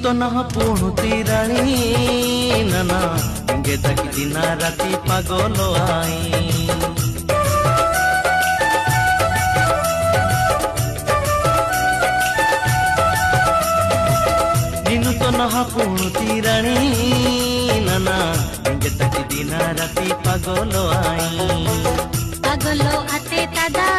नूतन पुणुती राणी नाना इंगे ताकि दिना राती पागल आई नूतन पुणुती राणी नाना इंगे ताकि दिना राती पागल आई पागलो आते दादा